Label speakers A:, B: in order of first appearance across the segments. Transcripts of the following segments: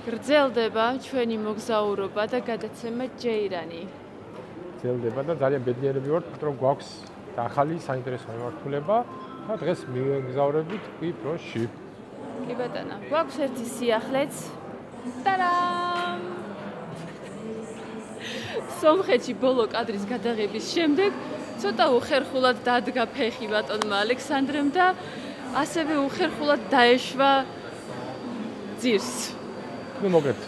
A: გრძელდება ჩვენი მოგზაურობა და გადაცემა ჯეირანი.
B: გრძელდება და ძალიან ბედნიერები ვართ, რომ გვაქვს ახალი საინტერესო მიმართულება და დღეს მივეგზავრებით კვიპროსში.
A: კი ბატონო, გვაქვს ერთი სიახლეც. ტარამ! სომხეთში ბოლო კადრის გადაღების შემდეგ ცოტა უხერხულად დადგა ფეხი ბატონმა ალექსანდრემ და ასევე უხერხულად დაეშვა ძირს.
B: ნუ მოგეთ,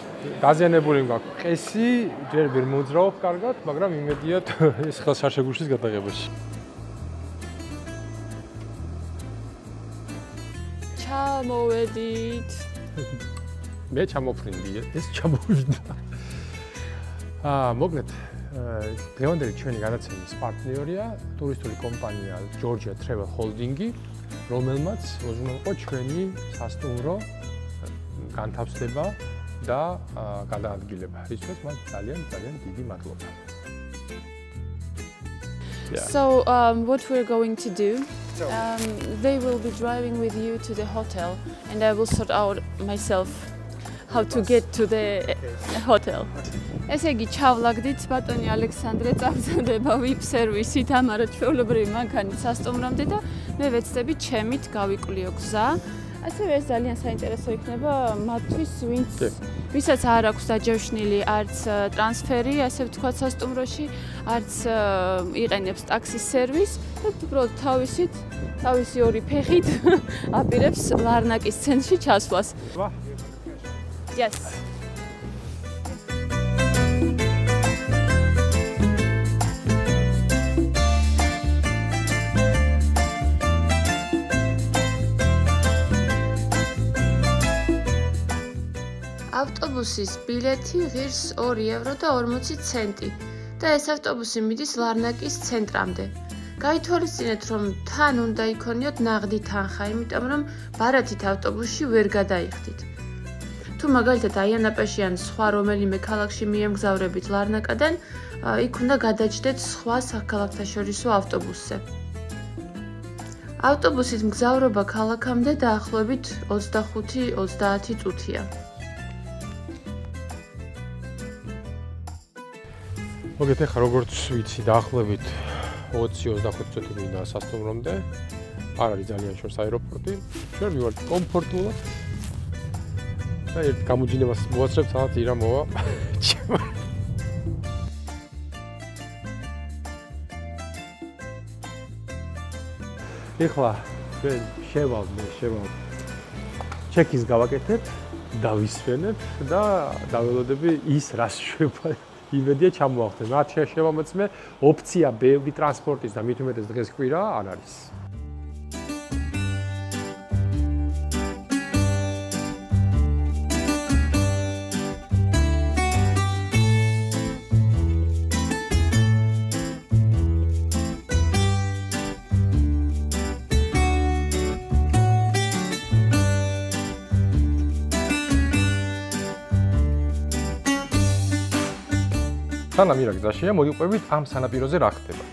B: დაზიანებული მგაქვს ყესი, ჯერ ვერ მოძრაობ კარგად, მაგრამ იმედიათ ეს ხელშარშეგულშის გადაღებაში.
A: ჩამოვედით.
B: მე ჩამოფრინდი, ეს ჩამოვიდა. მოგეთ, დღევანდელი ჩვენი გადაცემის პარტნიორია ტურისტული კომპანია Georgia Travel Holding-ი, რომელმაც უზრუნველყო ჩვენი სასტუმრო განთავსება და გადაადგილება. რისთვის მათ ძალიან დიდი მადლობა.
A: So what we're going to do, they will be driving with you to the hotel and I will sort out myself how to get to the hotel. ესე იგი ჩავლაგდით ბატონი ალექსანდრე წამზადება VIP სერვისით ამ არაჩვეულებრივი მანქანით სასტუმრომდე და მე ვეცდები ჩემით გავიკვლიო გზა. ასევე ეს ძალიან საინტერესო იქნება მათთვის, ვისაც არ აქვს დაჯავშნილი არც ტრანსფერი, ასე ვთქვათ, სასტუმროში, არც იყენებს ტაქსის სერვისს და უბრალოდ თავისი ორი ფეხით აპირებს ლარნაკის ცენტრში ჩასვლას. Yes. ავტობუსის ბილეთი ღირს 2 ევრო და 40 ცენტი და ეს ავტობუსი მიდის ლარნაკის ცენტრამდე. გაითვალისწინეთ, რომ თან უნდა იქონიოთ ნაღდი თანხა, იმიტომ რომ ბარათით ავტობუსში ვერ გადაიხდით. თუ მაგალითად აიანაპეში ან სხვა რომელიმე ქალაქში მიემგზავრებით ლარნაკადან, იქ უნდა გადაჯდეთ სხვა საქალაქთაშორისო ავტობუსზე. ავტობუსით მგზავრობა ქალაქამდე დაახლოებით 25-30 წუთია.
B: მოგეთ, ახლა როგორც ვიცი, დაახლოებით 20-25 წუთი მინდა სასტუმრომდე. არ არის ძალიან შორს აეროპორტი. ჩვენ მივართ კომფორტულად. და ერთ გამოჯინებას მოვაცრებ, სადაც ირა მოვა. ეხლა ჩვენ შევალ ჩეკის გავაკეთებ, დავისვენებ და დაველოდები ის რას შვება. იმედია ჩამოახდენ. მათ შევამოწმე ოფცია ბევრი ტრანსპორტის და მით უმეტეს დღეს კვირა არ არის. სანამ ირა გზაშია, მოგიყვებით ამ სანაპიროზე რა ხდება.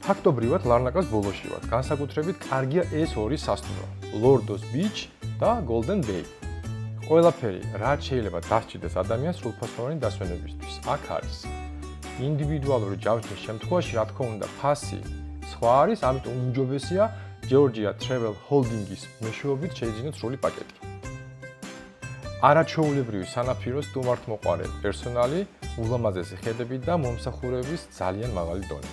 B: ფაქტობრივად ლარნაკას ბოლოში ვართ. განსაკუთრებით კარგია ეს ორი სასტუმრო, Lordos Beach და Golden Bay. ყველაფერი, რაც შეიძლება დასჭირდეს ადამიანს სრულფასოვანი დასვენებისთვის, აქ არის. ინდივიდუალური ჯავშნის შემთხვევაში, რა თქმა უნდა, ფასი სხვა არის, ამიტომ უმჯობესია Georgia Travel Holding-ის მეშვეობით შეიძინოთ სრული პაკეტი. არაჩვეულებრივი სანაპიროს სტუმართმოყვარე პერსონალი, ულამაზესი ხედები და მომსახურების ძალიან მაღალი დონე.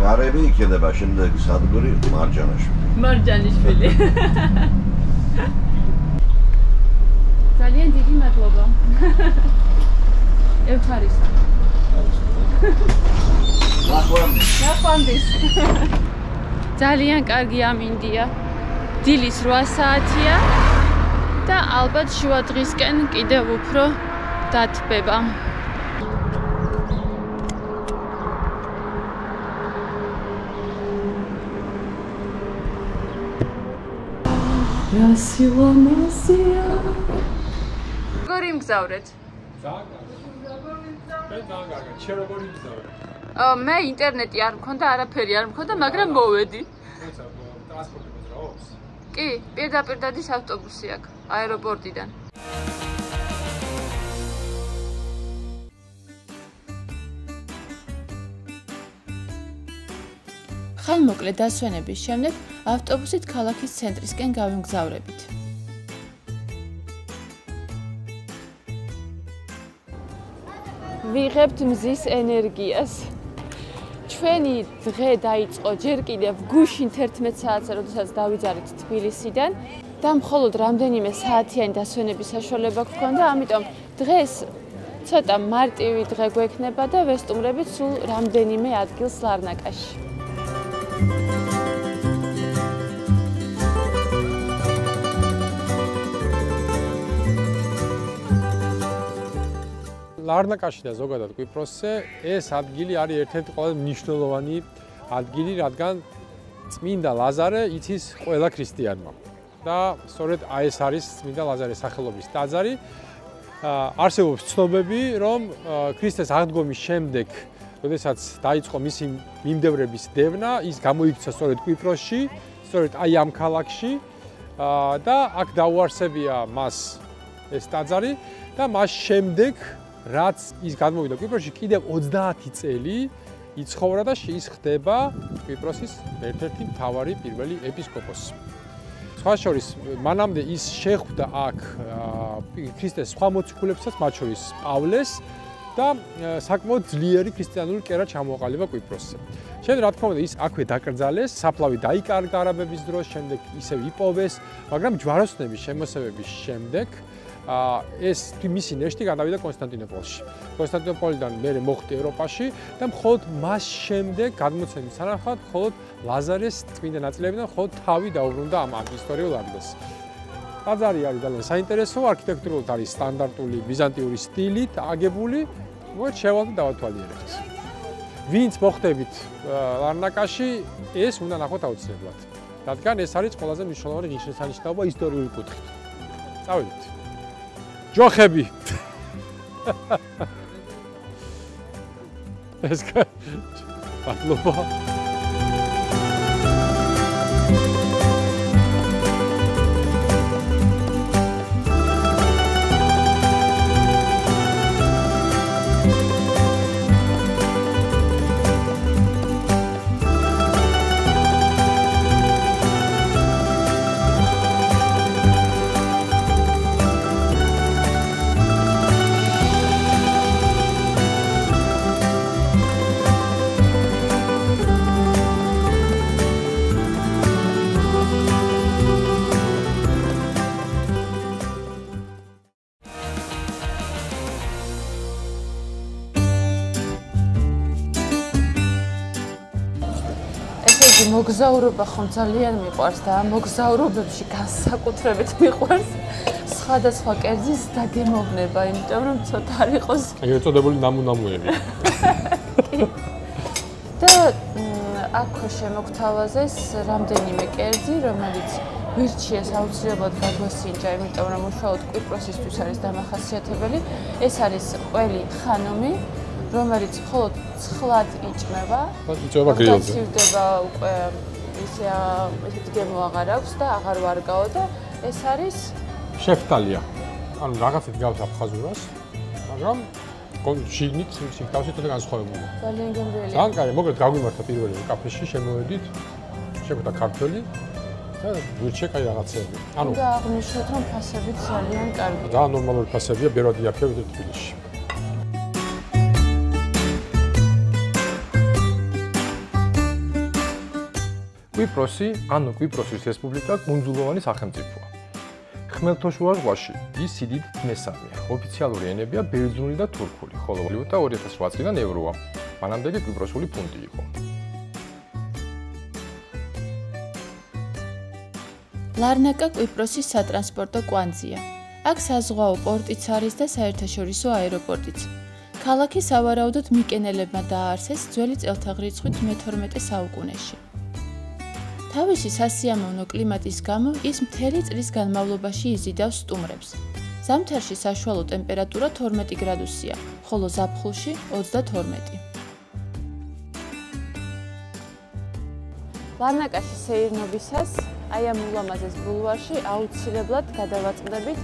C: გარები იქნება შემდეგ სადგური
A: მარჯანიშვილი. ძალიან დიდი მადლობა. ევთარისა. ნახვამდის. ძალიან კარგი ამინდია. დილის 8 საათია და ალბათ შუა დღისკენ კიდევ უფრო დათბება. რასილამაზია. როგორ იმგზავრეთ? მე ინტერნეტი არ მქონდა, არაფერი არ მქონდა, მაგრამ მოვედი. კი, პირდაპირ დადის ავტობუსი აქ, აეროპორტიდან. ხანმოკლე დასვენების შემდეგ ავტობუსით ქალაქის ცენტრისკენ გავიმგზავრებით. ვიღებთ მზის ენერგიას. ჩვენი დღე დაიწყო ჯერ კიდევ გუშინ 11 საათზე, როდესაც დავიძარით თბილისიდან და მხოლოდ რამდენიმე საათიანი დასვენების საშუალება გქონდა, ამიტომ დღეს ცოტა მარტივი დღე გვექნება და ვესტუმრებით სულ რამდენიმე ადგილს ლარნაკაში.
B: ლარნაკაში და ზოგადად კვიპროსზე ეს ადგილი არის ერთ-ერთი ყველაზე მნიშვნელოვანი ადგილი, რადგან წმინდა ლაზარე იცის ყველა ქრისტიანმა. და სწორედ ეს არის წმინდა ლაზარეს სახელობის ტაძარი. არსებობს ცნობები, რომ ქრისტეს აღდგომის შემდეგ, როდესაც დაიწყო მისი მიმდევრების დევნა, ის გამოიქცა სწორედ კვიპროსში, სწორედ აი ამ ქალაქში და აქ დაუარსებია მას ეს ტაძარი და მას შემდეგ რაც ის გადმოვიდა კვიპროსში, კიდევ 30 წელი იცხოვრა და ის ხდება კვიპროსის ერთ-ერთი მთავარი პირველი ეპისკოპოსი. სხვა შორის, მანამდე ის შეხვდა აქ ქრისტეს სხვა მოციქულებსაც, მათ შორის პავლეს და საკმაოდ ძლიერი ქრისტიანული კერა ჩამოყალიბა კვიპროსზე. შემდეგ, რა თქმა უნდა, ის აქვე დაკრძალეს, საფლავი დაიკარგა არაბების დროს, შემდეგ ისევ იპოვეს, მაგრამ ჯვაროსნების შემოსევების შემდეგ ეს მისი ნეშტი გადავიდა კონსტანტინოპოლში. კონსტანტინოპოლიდან მერე მოხვდა ევროპაში და მხოლოდ მას შემდეგ გადმოცემის თანახმად მხოლოდ ლაზარეს წმინდა ნაწილებიდან მხოლოდ თავი დაუბრუნდა ამ ისტორიულ ადგილს. ტაძარი არის ძალიან საინტერესო, არქიტექტურულად არის სტანდარტული ბიზანტიური სტილით აგებული, მოიეთ შევალ და დავათვალიერებთ. ვინც მოხვდებით ლარნაკაში, ეს უნდა ნახოთ აუცილებლად, რადგან ეს არის ყველაზე მნიშვნელოვანი ნიშნისანიშნაობა ისტორიული კუთხით. წავედით. ჯოხები. ეს მადლობა. მოგზაურობა ხომ ძალიან მიყვარს და ამ მოგზაურობებში განსაკუთრებით მიყვარს სხვადასხვა კერძის დაგემოვნება, იმიტომ რომ ცოტა არ იყოს ეგრეთ წოდებული ნამუნამუები.
A: და აქვე შემოგთავაზეს რამდენიმე კერძი, რომელიც ვირჩიეს აუცილებლად გაგვესინჯა, იმიტომ რომ უშუალოდ კვიპროსისთვის არის დამახასიათებელი. ეს არის ყველი ხანუმი, რომელიც მხოლოდ ცხლად იჭმება.
B: იჭმება გრილზე.
A: დაცივდება უკვე ისეთი გემო აღარ აქვს და აღარ ვარგაო და ეს არის
B: შეფტალია. ანუ რაღაცით გავს აფხაზურას, მაგრამ შიგნით თავში თვითონ განსხვავებულია.
A: ძალიან გემრიელი.
B: ძალიან კარგი, მოკლედ გაგვიმართა პირველი კაფეში, შემოვედით, შეგვდა ქართველი და ვირჩე კაი რაღაცები.
A: ანუ და აღნიშნოთ რომ ფასებიც ძალიან კარგია.
B: ძალიან ნორმალური ფასებია, ბევრად იაფია ვიდრე თბილისში. კვიპროსი, ანუ კვიპროსის რესპუბლიკა კუნძულოვანი სახელმწიფოა. ხმელთაშუა ზღვაში ის სიდიდით მესამეა. ოფიციალური ენებია ბერძნული და თურქული, ხოლო ვალუტა 2008 წლიდან ევროა. მანამდე კი კვიპროსული ფუნტი იყო.
A: ლარნაკა კვიპროსის სატრანსპორტო კვანძია. აქ საზღვაო პორტიც არის და საერთაშორისო აეროპორტიც. ქალაქი სავარაუდოდ მიკენელებმა დააარსეს ძველი წელთაღრიცხვით მე-12 საუკუნეში. თავისი სასიამოვნო კლიმატის გამო ის მთელი წლის განმავლობაში იზიდავს სტუმრებს. ზამთარში საშუალო ტემპერატურა 12 გრადუსია, ხოლო ზაფხულში 32. ლარნაკაში სეირნობისას აი ამ ულამაზეს ბულვარში აუცილებლად გადავაწყდებით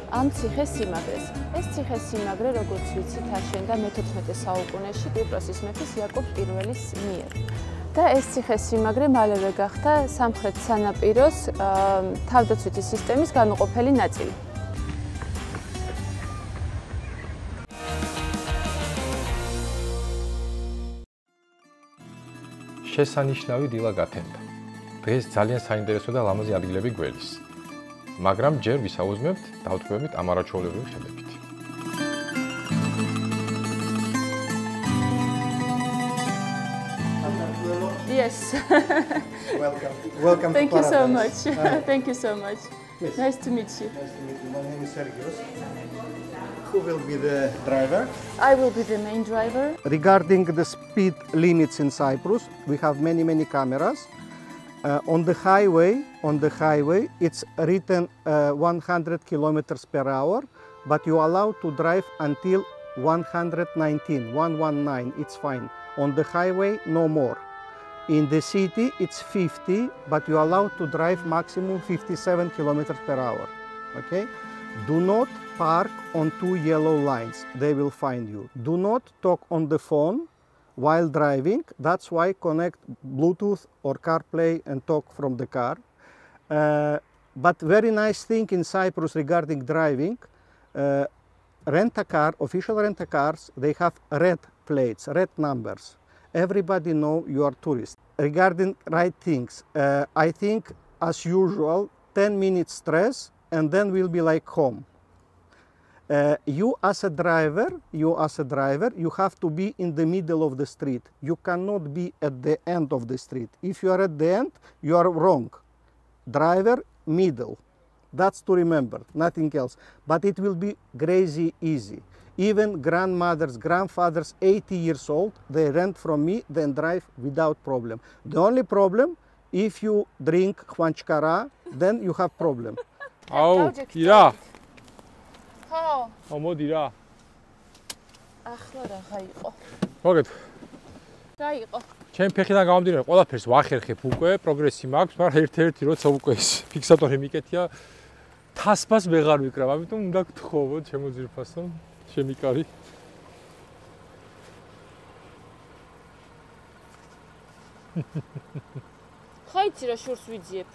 A: ამ ციხე-სიმაგრეს. ეს ციხე-სიმაგრე, როგორც ვიცით, აშენდა მე-14 საუკუნეში კვიპროსის მეფის იაკობ პირველის მიერ. და ეს ციხე-სიმაგრე მალევე გახდა სამხრეთ სანაპიროს თავდაცვითი სისტემის განუყოფელი ნაწილი.
B: შესანიშნავი დილა გათენდა. დღეს ძალიან საინტერესო და ლამაზი ადგილები გველის. მაგრამ ჯერ ვისაუზმებთ დავთქვებით ამ არაჩვეულებრივი ხედებით.
A: Yes.
D: Welcome.
A: Thank you so much. Thank you so much.
D: Yes.
A: Nice to meet you.
D: Nice to meet you. My name is Sergios. Who will be the driver?
A: I will be the main driver.
D: Regarding the speed limits in Cyprus, we have many cameras. On the highway, it's written 100 kilometers per hour, but you are allowed to drive until 119. It's fine. On the highway, no more. In the city, it's 50, but you are allowed to drive maximum 57 kilometers per hour. Okay? Do not park on 2 yellow lines. They will find you. Do not talk on the phone while driving. That's why connect Bluetooth or CarPlay and talk from the car. But very nice thing in Cyprus regarding driving, rent-a-car, official rent-a-cars, they have red plates, red numbers. Everybody know you are tourist. Regarding right things, I think as usual, 10 minutes stress and then we'll be like home. You as a driver, you have to be in the middle of the street. You cannot be at the end of the street. If you are at the end, you are wrong. Driver, middle. That's to remember, nothing else. But it will be crazy easy. Even grandmothers, grandfathers, 80 years old, they rent from me, then drive without problem. The only problem, if you drink Juanchkara, then you have problem.
B: აუ, ირა.
A: ხო.
B: აუ, მოდი რა.
A: ახლა რა იყო?
B: მოგეთ.
A: რა იყო?
B: ჩემ ფეხიდან გამომდინარე, ყველაფერს ვახერხებ უკვე, პროგრესი მაქვს, მაგრამ ერთ-ერთი როცა უკვე ეს ფიქსატორი მიკეთია, თასბას ვეღარ ვიკრავ, ამიტომ უნდა გთხოვო ჩემო ძირფასო, შემიკარი.
A: ხო იცი რა შურს ვიძიებ?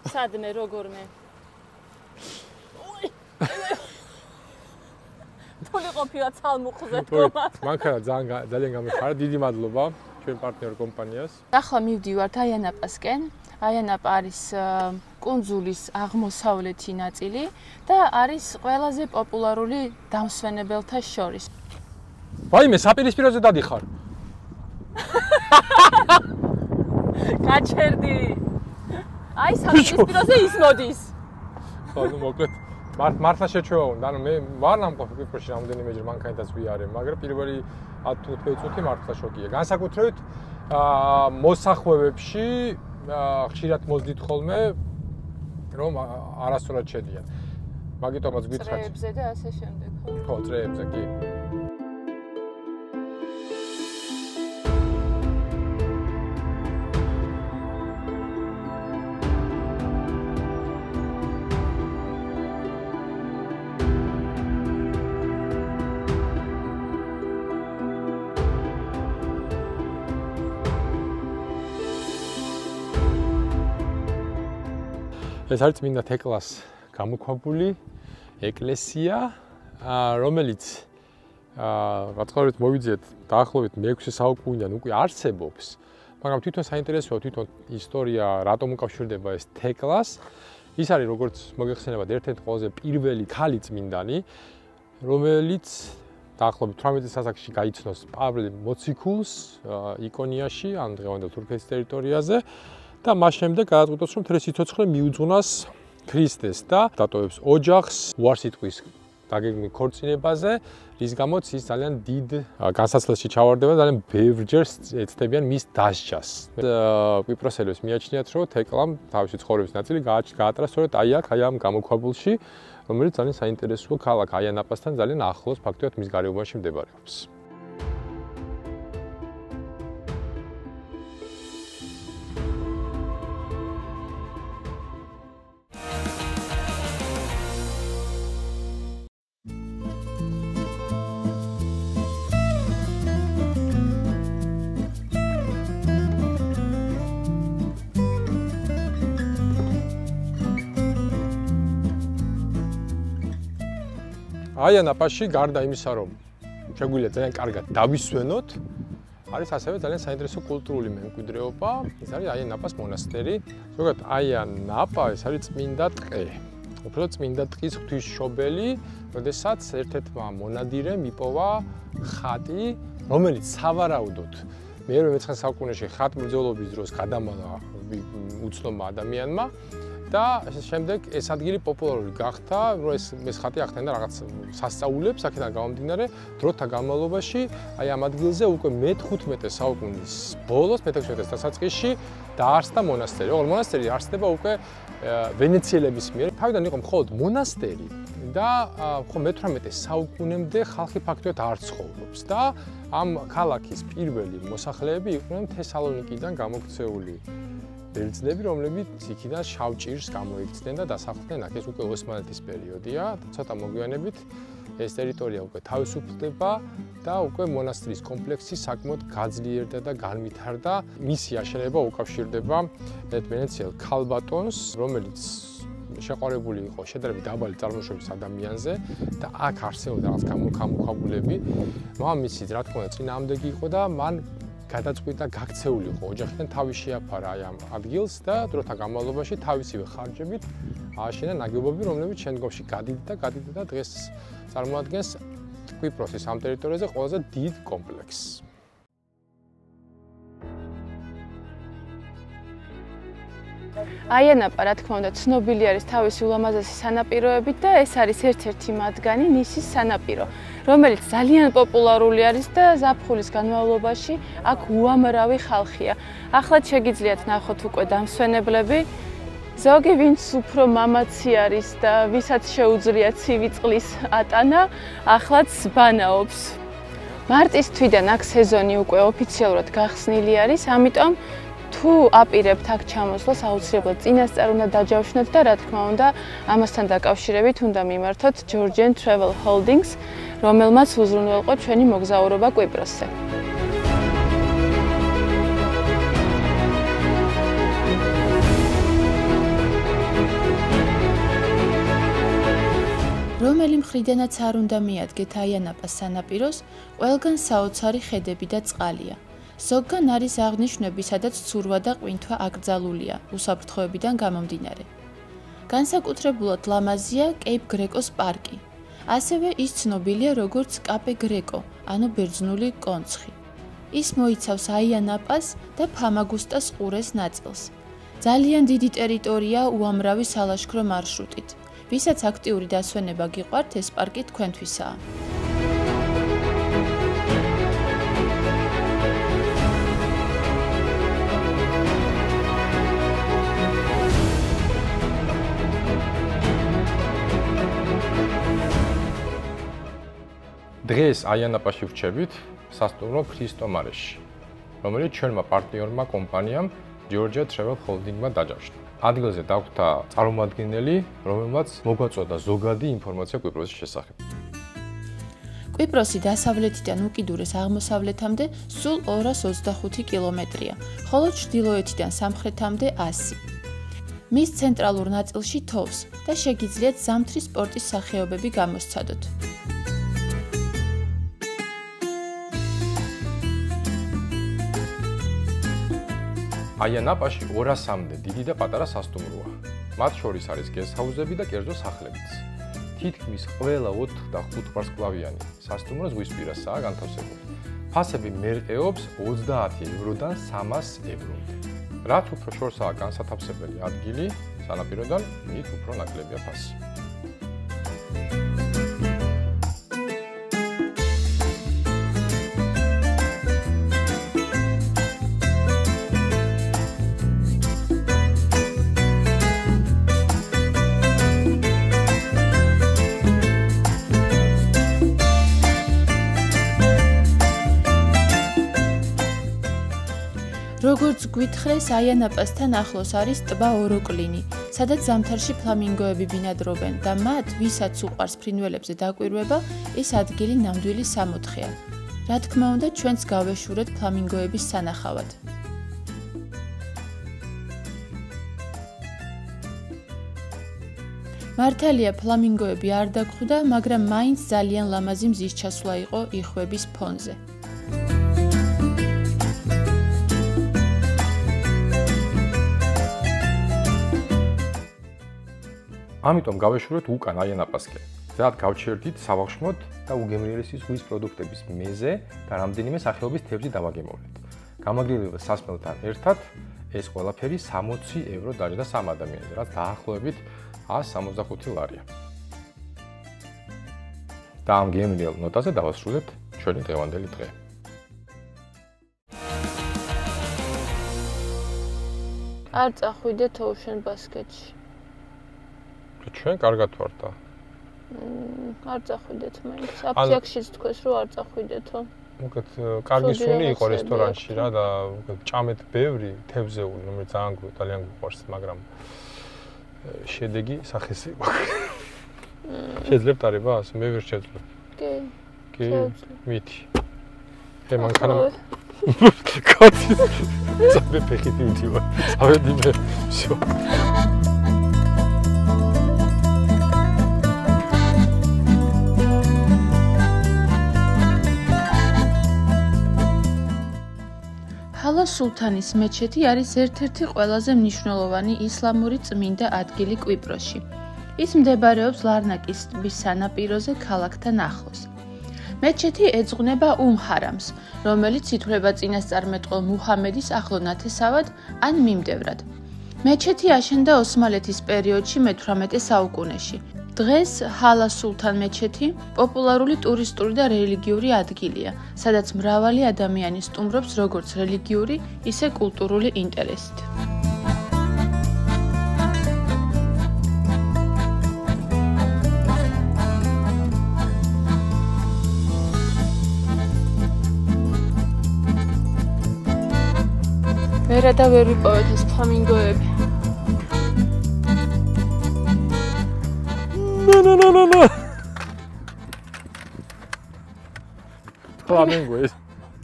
A: სადმე როგორმე? თული ყოფილა ცალმუხზე თომას.
B: მანქანა ძალიან გამიხარა, დიდი მადლობა ჩვენ პარტნიორ კომპანიას.
A: ახლა მივდივართ აიანაპასკენ. აიანაპა არის კუნძულის აღმოსავლეთი ნაწილი და არის ყველაზე პოპულარული დამსვენებელთა შორის.
B: ვაიმე, საპირისპიროზე დადიხარ.
A: გაჩერდი. აი საპირისპიროზე ის მოდის.
B: ხო, ნუ მოკლედ. მართლა შეჩვევა უნდა. ანუ მე ვარ ნამყოფი კვიპროსში რამდენიმეჯერ მანქანითაც ვიარე, მაგრამ პირველი 10-15 წუთი მართლა შოკია. განსაკუთრებით მოსახვევებში ხშირად მოძდით ხოლმე, რომ არასწორად შედიან. მაგიტომაც გითხრათ.
A: წრეებზე და ასე შემდეგ, ხო?
B: ხო, წრეებზე კი. ეს არის წმინდა თეკლას გამოქვაბული ეკლესია, რომელიც რაწყობით მოვიძიეთ დაახლოებით მე-6 საუკუნიდან უკვე არსებობს, მაგრამ თვითონ საინტერესოა თვითონ ისტორია, რატომ უკავშირდება ეს თეკლას. ის არის როგორც მოგეხსენებათ ერთ-ერთი ყველაზე პირველი ქალი წმინდანი, რომელიც დაახლოებით 18 საუკუნეში გაიცნოს პავლე მოციქულს იკონიაში, ან დღევანდელ თურქეთის ტერიტორიაზე. და მას შემდეგ გადაწყვიტოს, რომ მთელი სიცოცხლე მიუძღვნას ქრისტეს და დატოვებს ოჯახს უარსიტყვის დაგეგმილ ქორწინებაზე, რის გამოც ის ძალიან დიდ განსაცდელში ჩავარდება, ძალიან ბევრჯერ ეცდებიან მის დასჯას. კვიპროსელებს მიაჩნიათ, რომ თეკლამ თავისი ცხოვრების ნაწილი გაატრა სწორედ აი აქ, აი ამ გამოქვაბულში, რომელიც ძალიან საინტერესოა ქალაქ აიანაპასთან ძალიან ახლოს ფაქტობრივად მის გარეუბანში მდებარეობს. აიანაპასში გარდა იმისა, რომ შეგვიძლია ძალიან კარგად დავისვენოთ, არის ასევე ძალიან საინტერესო კულტურული მემკვიდრეობა, ეს არის აიანაპას მონასტერი. ზოგადად აიანაპა ეს არის წმინდა ტყე. უფრო წმინდა ტყის ღვთისმშობელი, როდესაც ერთ-ერთმა მონადირემ იპოვა ხატი, რომელიც სავარაუდოდ მე-19 საუკუნეში ხატმბრძოლობის დროს გადამალა უცნობმა ადამიანმა. და შემდეგ ეს ადგილი პოპულარული გახდა, რომ ეს ხატი ახდენდა რაღაც სასწაულებს, აქედან გამომდინარე, დროთა განმავლობაში აი ამ ადგილზე უკვე მე-15 საუკუნის ბოლოს, მე-16 დასაწყისში დაარსდა მონასტერი. ოღონდ მონასტერი არსდება უკვე ვენეციელების მიერ. თავიდან იყო მხოლოდ მონასტერი და მე-18 საუკუნემდე ხალხი ფაქტობრივად არ ცხოვრობს და ამ ქალაქის პირველი მოსახლეები იყვნენ თესალონიკიდან გამოქცეული ბერძნები, რომლებიც იქიდან შავ ჭირს გამოიქცნენ და დასახლდნენ აქ. ეს უკვე ოსმალეთის პერიოდია. ცოტა მოგვიანებით ეს ტერიტორია უკვე თავისუფლდება და უკვე მონასტრის კომპლექსი საკმაოდ გაძლიერდა და განვითარდა. მისი აშენება უკავშირდება ვენეციელ ქალბატონს, რომელიც შეყვარებული იყო შედარებით დაბალი წარმოშობის ადამიანზე და აქ არსებობდა რაღაც გამოქვაბულები. მამამისი, რა თქმა უნდა, წინააღმდეგი იყო და მან გადაწყვიტა გაქცეული იყო ოჯახიდან, თავი შეაფარა აი ამ ადგილს და დროთა განმავლობაში თავისივე ხარჯებით ააშენა ნაგებობები, რომლებიც შემდგომში გადიდდა და დღეს წარმოადგენს კვიპროსის ამ ტერიტორიაზე ყველაზე დიდ კომპლექსს.
A: აიანაპა, რა თქმა უნდა, ცნობილი არის თავისი ულამაზესი სანაპიროებით და ეს არის ერთ-ერთი მათგანი ნისის სანაპირო, რომელიც ძალიან პოპულარული არის და ზაფხულის განმავლობაში აქ უამრავი ხალხია. ახლა შეგიძლიათ ნახოთ უკვე დამსვენებლები. ზოგი ვინც უფრო მამაცი არის და ვისაც შეუძლია ცივი წყლის ატანა, ახლაც ბანაობს. მარტის თვიდან აქ სეზონი უკვე ოფიციალურად გახსნილი არის, ამიტომ თუ აპირებთ აქ ჩამოსვლას, აუცილებლად წინასწარ უნდა დაჯავშნოთ და რა თქმა უნდა, ამასთან დაკავშირებით უნდა მიმართოთ Georgian Travel Holdings, რომელმაც უზრუნველყო ჩვენი მოგზაურობა კვიპროსზე. რომელი მხრიდანაც არ უნდა მიადგეთ აიანაპას სანაპიროს, ყველგან საოცარი ხედები და წყალია. ზოგგან არის აღნიშვნები, სადაც ცურვა და ყვინთვა აკრძალულია, უსაფრთხოებიდან გამომდინარე. განსაკუთრებულად ლამაზია კეიპ გრეკოს პარკი. ასევე ის ცნობილია როგორც კაპე გრეკო, ანუ ბერძნული კონცხი. ის მოიცავს აიანაპას და ფამაგუსტას ყურეს ნაწილს. ძალიან დიდი ტერიტორია უამრავი სალაშქრო მარშრუტით. ვისაც აქტიური დასვენება გიყვართ, ეს პარკი თქვენთვისაა.
B: დღეს აიანაპაში ვრჩებით სასტუმრო ქრისტომარეში, რომელიც ჩვენმა პარტნიორმა კომპანიამ Georgia Travel Holding-მა დაჯავშნა. ადგილზე დაგვხვდა წარმომადგენელი, რომელმაც მოგვაწოდა ზოგადი ინფორმაცია კვიპროსის შესახებ.
A: კვიპროსი დასავლეთიდან უკიდურეს აღმოსავლეთამდე სულ 225 კილომეტრია, ხოლო ჩრდილოეთიდან სამხრეთამდე 100. მის ცენტრალურ ნაწილში თოვს და შეგიძლიათ ზამთრის სპორტის სახეობები გამოსცადოთ.
B: აიანაპაში 200-მდე დიდი და პატარა სასტუმროა. მათ შორის არის გესტჰაუსები და კერძო სახლებიც. თითქმის ყველა 4 და 5 ვარსკვლავიანი სასტუმრო ზღვისპირასაა განთავსებული. ფასები მერყეობს 30 ევროდან 300 ევრომდე. რაც უფრო შორსაა განსათავსებელი ადგილი სანაპიროდან, მით უფრო ნაკლებია ფასი.
A: როგორც გვითხრეს, აიანაპასთან ახლოს არის ტბა ოროკლინი, სადაც ზამთარში ფლამინგოები ბინადრობენ და მათ, ვისაც უყვარს ფრინველებზე დაკვირვება, ეს ადგილი ნამდვილი სამოთხეა. რა თქმა უნდა, ჩვენც გავეშურეთ ფლამინგოების სანახავად. მართალია ფლამინგოები არ დაგხვდა, მაგრამ მაინც ძალიან ლამაზი მზის ჩასვლა იყო იხვების ფონზე.
B: ამიტომ გავეშურეთ უკან აიანაპასკენ. ზედ გავჩერდით საბავშვოდ და უგემრიელესი ზღვის პროდუქტების მეზე და რამდენიმე სახეობის თევზი დავაგემოვნეთ. გამაგრილ სასმელთან ერთად ეს ყველაფერი 60 евро დაჯდა სამ ადამიანზე, რაც დაახლოებით 165 ლარია. და ამ გემრიელ ნოტაზე დავასრულებთ ჩვენი დღევანდელი დღე.
A: არ წახვიდეთ Ocean Basket-ში.
B: ჩვენ კარგად ვართ და
A: არ წახვიდეთ მაინც. აფიაქშიც თქვეს რომ არ წახვიდეთო.
B: უკეთ კარგი სუნი იყო რესტორანში რა და უკეთ ჭამეთ ბევრი თევზეული, რომელიც ძალიან გვიყვარს, მაგრამ შედეგი სახესი იყო. შეძლებთ არებას? მე ვერ შეძლებ.
A: კი.
B: კი. მითი. მანქანა კაცი. ზაბე ფეხით მიდივარ. ავედი მე. всё. ჰალა სულთანის მეჩეთი არის ერთ-ერთი ყველაზე მნიშვნელოვანი ისლამური წმინდა ადგილი კვიპროსში. ის მდებარეობს ლარნაკის ტბის სანაპიროზე ქალაქთან ახლოს. მეჩეთი ეძღვნება ჰარამს, რომელიც ითვლება წინასწარმეტყველ მუჰამედის ახლო ნათესავად ან მიმდევრად. მეჩეთი აშენდა ოსმალეთის პერიოდში მე-18 საუკუნეში. დღეს ჰალა სულთან მეჩეთი პოპულარული ტურისტული და რელიგიური ადგილია, სადაც მრავალი ადამიანი სტუმრობს როგორც რელიგიური, ისე კულტურული ინტერესით. ვერა და ვერ ვიპოვეთ ეს ფლამინგოები. No.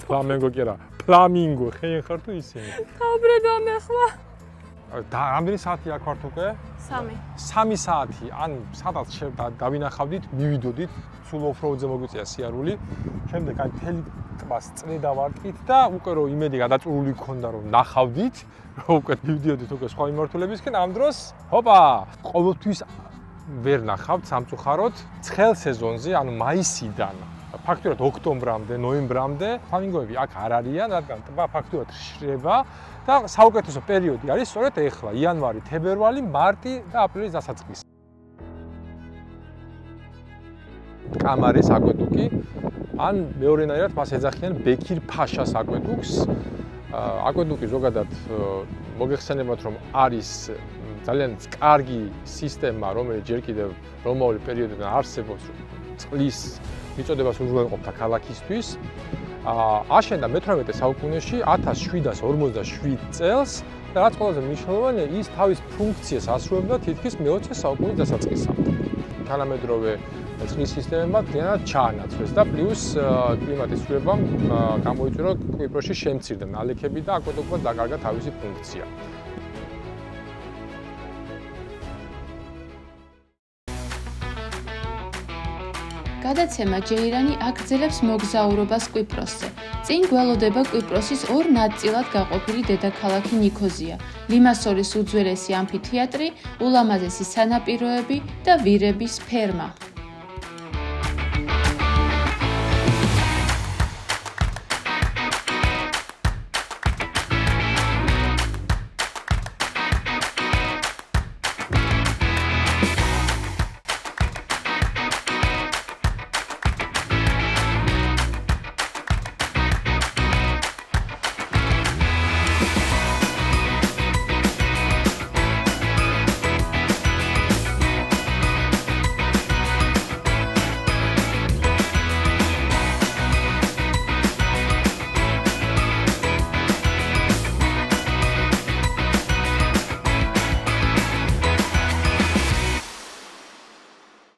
B: Flamingo კი არა. Flamingo, ხენ ხარ თუ ისინი?
A: გაუბრედო მე ახლა.
B: და რამდენი საათი აქ ვართ უკვე?
A: 3.
B: 3 საათი. ან სადაც დავინახავდით, მივიდოდით, სულ off-road-ზე მოგვიწია სიარული. შემდეგ აი მთელი ტბას წრედა ვარტყით და უკვე რომ იმედი გადაწურული გქონდა რომ ნახავდით, რომ უკვე მივიდოდით უკვე სხვა მიმართულებისკენ, ამ დროს ჰოპა, ყოველთვის ვერ ნახავთ სამწუხაროდ ცხელ სეზონზე, ანუ მაისიდან ფაქტურად ოქტომბრამდე, ნოემბრამდე ფლამინგოები აქ არ არიან, რადგან ტბა ფაქტურად შრება და საუკეთესო პერიოდი არის სწორედ ეხლა, იანვარი, თებერვალი, მარტი და აპრილის დასაწყისი. კამარის აკვედუკი, ან მეორენაირად მას ეძახიან ბექირ-ფაშას აკვედუკს. აკვედუკი ზოგადად მოგეხსენებათ, რომ არის ძალიან კარგი სისტემა, რომელიც ჯერ კიდევ რომაული პერიოდიდან არსებობს, წყლის მიწოდებას უზრუნველყოფდა ქალაქისთვის. აშენდა მე-18 საუკუნეში 1757 წელს და რაც ყველაზე მნიშვნელოვანია, ის თავის ფუნქციას ასრულებდა თითქმის მე-20 საუკუნის დასაწყისამდე. თანამედროვე წყლის სისტემებმა ძალიან ჩაანაცვლეს და პლუს კლიმატის ცვლილებამ გამოიწვია კვიპროსში შემცირდა ნალექები და აკვედუკმა დაკარგა თავისი ფუნქცია.
A: გადაცემა ჯეირანი აგრძელებს მოგზაურობას კვიპროსზე. წინ გველოდება კვიპროსის ორ ნაწილად გაყოფილი დედაქალაქი ნიქოზია, ლიმასოლის უძველესი ამფითეატრი, ულამაზესი სანაპიროები და ვირების ფერმა.